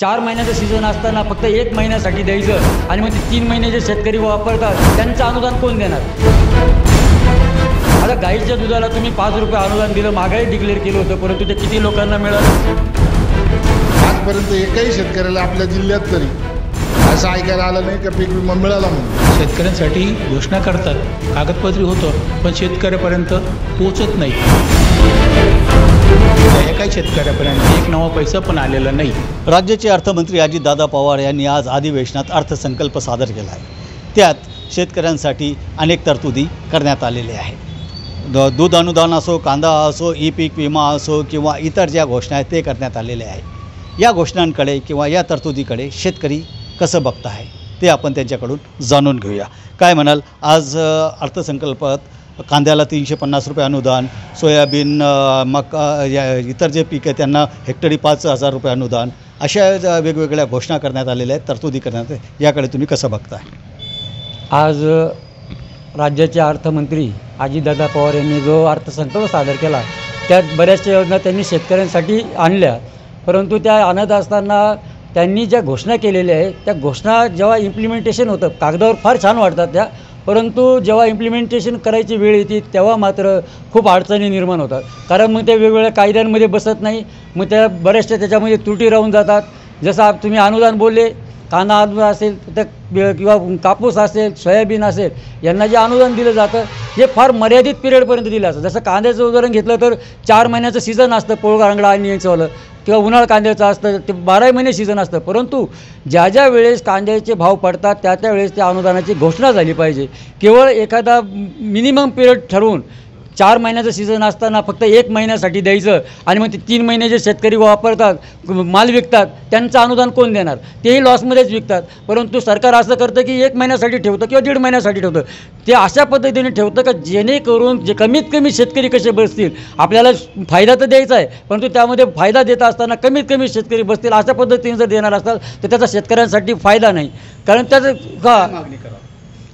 4 महिन्याचं सीझन असताना फक्त 1 महिन्यासाठी द्यायचं आणि मग ते 3 महिने जे शेतकरी वापरतात त्यांचं अनुदान कोण देणार? आता गाईच्या दुधाला तुम्ही 5 रुपये अनुदान दिलं, मागही डिक्लेअर केलं होतं, परंतु ते किती लोकांना मिळालं? आजपर्यंत एकही शेतकऱ्याला आपल्या जिल्ह्यात तरी असं ऐकायला आलं नाही का पीक विमा मिळाला म्हणून. शेतकऱ्यांसाठी घोषणा करतात, कागदपत्री होतं, पण शेतकऱ्यापर्यंत पोहोचत नाही. एकाही शेतकऱ्यापर्यंत एक नवा पैसा पण आलेला नाही. राज्याचे अर्थमंत्री अजितदादा पवार यांनी आज अधिवेशनात अर्थसंकल्प सादर केला आहे. त्यात शेतकऱ्यांसाठी अनेक तरतुदी करण्यात आलेल्या आहेत. दूध अनुदान असो, कांदा असो, ई पीक विमा असो किंवा इतर ज्या घोषणा आहेत ते करण्यात आलेले आहे. या घोषणांकडे किंवा या तरतुदीकडे शेतकरी कसं बघत आहे ते आपण त्यांच्याकडून जाणून घेऊया. काय म्हणाल, आज अर्थसंकल्पात कांद्याला 350 रुपये अनुदान, सोयाबीन, मका इतर जे पीक आहे त्यांना हेक्टरी 5,000 रुपये अनुदान, अशा वेगवेगळ्या घोषणा करण्यात आलेल्या आहेत, तरतुदी करण्यात आहे. याकडे तुम्ही कसं बघताय? आज राज्याचे अर्थमंत्री अजितदादा पवार यांनी जो अर्थसंकल्प सादर केला त्यात बऱ्याचशा योजना त्यांनी शेतकऱ्यांसाठी आणल्या, परंतु त्या आणत असताना त्यांनी ज्या घोषणा केलेल्या आहेत त्या घोषणा जेव्हा इम्प्लिमेंटेशन होतं कागदावर फार छान वाटतात त्या, परंतु जेव्हा इम्प्लिमेंटेशन करायची वेळ येते तेव्हा मात्र खूप अडचणी निर्माण होतात. कारण मग त्या वेगवेगळ्या कायद्यांमध्ये बसत नाही, मग त्या बऱ्याचशा त्याच्यामध्ये त्रुटी राहून जातात. जसं तुम्ही अनुदान बोलले, कांदा अनुदान असेल तर किंवा कापूस असेल, सोयाबीन असेल, यांना जे अनुदान दिलं जातं हे फार मर्यादित पिरियडपर्यंत दिलं असतं. जसं कांद्याचं उदाहरण घेतलं तर 4 महिन्याचं सीझन असतं, पोळगांगडा आणि यांचंवालं, किंवा उन्हाळ कांद्याचं असतं ते 12 महिने सीझन असतं. परंतु ज्या ज्या वेळेस कांद्याचे भाव पडतात त्या त्या वेळेस त्या अनुदानाची घोषणा झाली पाहिजे. केवळ एखादा मिनिमम पिरियड ठरवून 4 महिन्याचं सीझन असताना फक्त 1 महिन्यासाठी द्यायचं आणि मग ते 3 महिने जे शेतकरी वापरतात, माल विकतात, त्यांचं अनुदान कोण देणार? तेही लॉसमध्येच विकतात. परंतु सरकार असं करतं की 1 महिन्यासाठी ठेवतं किंवा 1.5 महिन्यासाठी ठेवतं. ते अशा पद्धतीने ठेवतं का जेणेकरून जे कमीत कमी शेतकरी कसे बसतील. आपल्याला फायदा तर द्यायचा आहे, परंतु त्यामध्ये फायदा देत असताना कमीत कमी शेतकरी बसतील अशा पद्धतीने जर देणार असाल तर त्याचा शेतकऱ्यांसाठी फायदा नाही. कारण त्याचं का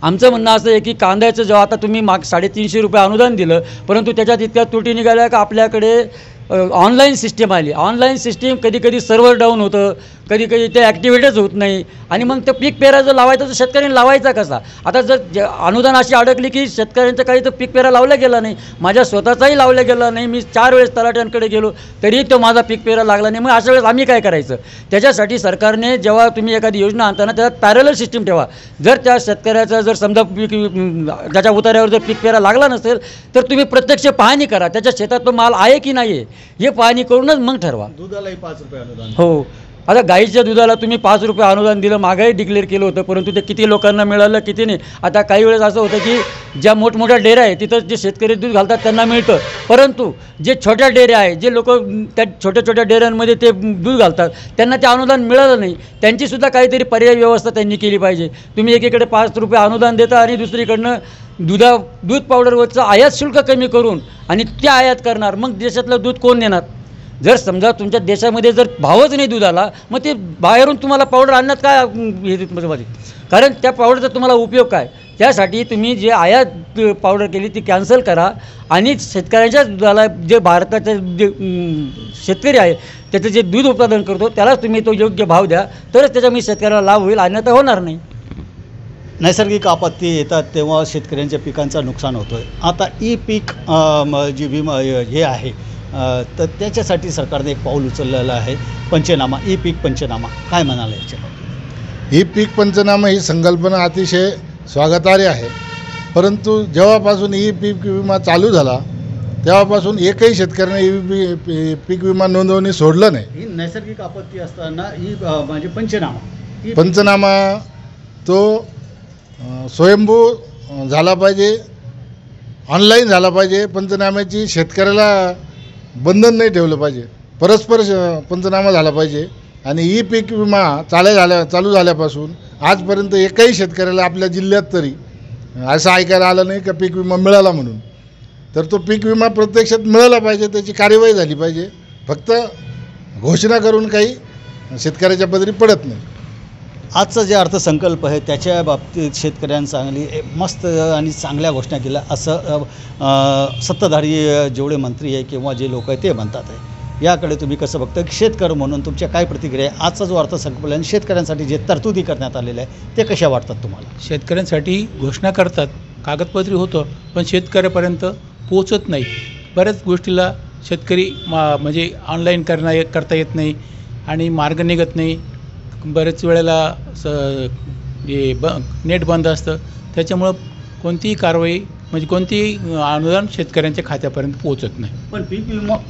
आमचं म्हणणं असं आहे की कांद्याचं जेव्हा आता तुम्ही 350 रुपये अनुदान दिलं, परंतु त्याच्यात इतक्या त्रुटी निघाल्या का आपल्याकडे ऑनलाईन सिस्टीम आली. ऑनलाईन सिस्टीम कधी कधी सर्व्हर डाऊन होतं, कधी कधी ते ॲक्टिवेटच होत नाही आणि मग ते पीक पेरा जर लावायचं तर शेतकऱ्यांनी लावायचा कसा? आता जर अनुदान अशी अडकली की शेतकऱ्यांचं काही तर पीक पेरा लावला गेला नाही, माझ्या स्वतःचाही लावला गेला नाही, मी 4 वेळेस तलाट्यांकडे गेलो तरीही तो माझा पीक पेरा लागला नाही. मग अशा वेळेस आम्ही काय करायचं? त्याच्यासाठी सरकारने जेव्हा तुम्ही एखादी योजना आणताना त्याच्यात पॅरलल सिस्टीम ठेवा. जर त्या शेतकऱ्याचा जर समजा त्याच्या उतार्यावर जर पीक पेरा लागला नसेल तर तुम्ही प्रत्यक्ष पाहणी करा, त्याच्या शेतात तो माल आहे की नाही आहे हे पाहणी करूनच मग ठरवा. दुधालाही 5 रुपये अनुदान. हो, आता गाईच्या दुधाला तुम्ही 5 रुपये अनुदान दिलं, मागही डिक्लेअर केलं होतं, परंतु ते किती लोकांना मिळालं किती नाही. आता काही वेळेस असं होतं की ज्या मोठमोठ्या डेऱ्या आहे तिथं जे शेतकरी दूध घालतात त्यांना मिळतं, परंतु जे छोट्या डेऱ्या आहे जे लोक त्या छोट्या छोट्या डेऱ्यांमध्ये ते दूध घालतात त्यांना ते अनुदान मिळालं नाही. त्यांचीसुद्धा काहीतरी पर्यायी व्यवस्था त्यांनी केली पाहिजे. तुम्ही एकीकडे 5 रुपये अनुदान देता आणि दुसरीकडनं दूध पावडरवरचं आयात शुल्क कमी करून आणि ते आयात करणार, मग देशातलं दूध कोण देणार? जर समजा तुमच्या देशामध्ये जर भावच नाही दुधाला, मग ते बाहेरून तुम्हाला पावडर आणण्यात काय म्हणजे, कारण त्या पावडरचा तुम्हाला उपयोग काय? त्यासाठी तुम्ही जे आयात पावडर केली ती कॅन्सल करा आणि शेतकऱ्यांच्या दुधाला जे भारताचे जे शेतकरी आहे त्याचं जे दूध उत्पादन करतो त्यालाच तुम्ही तो योग्य भाव द्या, तरच त्याच्यामुळे शेतकऱ्याला लाभ होईल, अन्यथा होणार नाही. नैसर्गिक आपत्ती येतात तेव्हा शेतकऱ्यांच्या पिकांचं नुकसान होतं आहे. आता ई पीक जी विमा हे आहे तर त्याच्यासाठी सरकारने एक पाऊल उचललेलं आहे, पंचनामा, ई पीक पंचनामा. काय म्हणाले याच्याबद्दल? ही पीक पंचनामा ही संकल्पना अतिशय स्वागतार्ह आहे, परंतु जेव्हापासून ही पीक विमा चालू झाला तेव्हापासून एकही शेतकऱ्याने पीक विमा नोंदवणी सोडलं नाही. ही नैसर्गिक आपत्ती असताना ही म्हणजे पंचनामा तो स्वयंभू झाला पाहिजे, ऑनलाईन झाला पाहिजे. पंचनाम्याची शेतकऱ्याला बंधन नाही ठेवलं पाहिजे, परस्पर पंचनामा झाला पाहिजे. आणि ई पीक विमा चालू झाल्यापासून आजपर्यंत एकही शेतकऱ्याला आपल्या जिल्ह्यात तरी असं ऐकायला आलं नाही का पीक विमा मिळाला म्हणून. तर तो पीक विमा प्रत्यक्षात मिळाला पाहिजे, त्याची कार्यवाही झाली पाहिजे. फक्त घोषणा करून काही शेतकऱ्याच्या पदरी पडत नाही. आजचा जे अर्थसंकल्प आहे त्याच्या बाबतीत शेतकऱ्यांनी चांगली मस्त आणि चांगल्या घोषणा केल्या असं सत्ताधारी जेवढे मंत्री आहे किंवा जे लोक आहेत ते म्हणतात आहे. याकडे तुम्ही कसं बघता? शेतकरी म्हणून तुमच्या काय प्रतिक्रिया आहे? आजचा जो अर्थसंकल्प आहे शेतकऱ्यांसाठी जे तरतुदी करण्यात आलेल्या आहे ते कशा वाटतात तुम्हाला? शेतकऱ्यांसाठी घोषणा करतात, कागदपत्री होतं, पण शेतकऱ्यापर्यंत पोचत नाही. बऱ्याच गोष्टीला शेतकरी म्हणजे ऑनलाईन करता येत नाही आणि मार्ग निघत नाही. बऱ्याच वेळेला नेट बंद असतं, त्याच्यामुळं कोणतीही कारवाई म्हणजे कोणतीही अनुदान शेतकऱ्यांच्या खात्यापर्यंत पोहोचत नाही. पण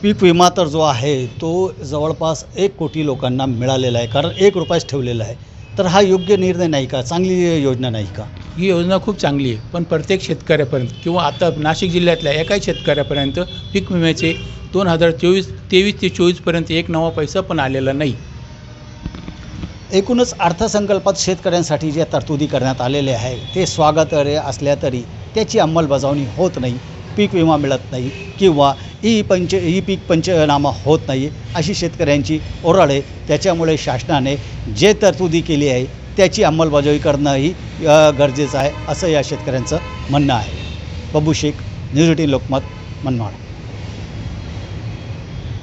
पीक विमा तर जो आहे तो जवळपास 1 कोटी लोकांना मिळालेला आहे, कारण 1 रुपयाच ठेवलेला आहे. तर हा योग्य निर्णय नाही का? चांगली योजना नाही का? ही योजना खूप चांगली आहे, पण प्रत्येक शेतकऱ्यापर्यंत किंवा आता नाशिक जिल्ह्यातल्या एकाही शेतकऱ्यापर्यंत पीक विम्याचे 2023 ते 24पर्यंत एक नवा पैसा पण आलेला नाही. एकूणच अर्थसंकल्पात शेतकऱ्यांसाठी ज्या तरतुदी करण्यात आलेल्या आहे ते स्वागतार्ह असल्या तरी त्याची अंमलबजावणी होत नाही. पीक विमा मिळत नाही किंवा ई पीक पंचनामा होत नाही अशी शेतकऱ्यांची ओरड आहे. त्याच्यामुळे शासनाने जे तरतुदी केली आहे त्याची अंमलबजावणी करणंही गरजेचं आहे असं या शेतकऱ्यांचं म्हणणं आहे. बबू शेख, न्यूज 18 लोकमत, मनमाड.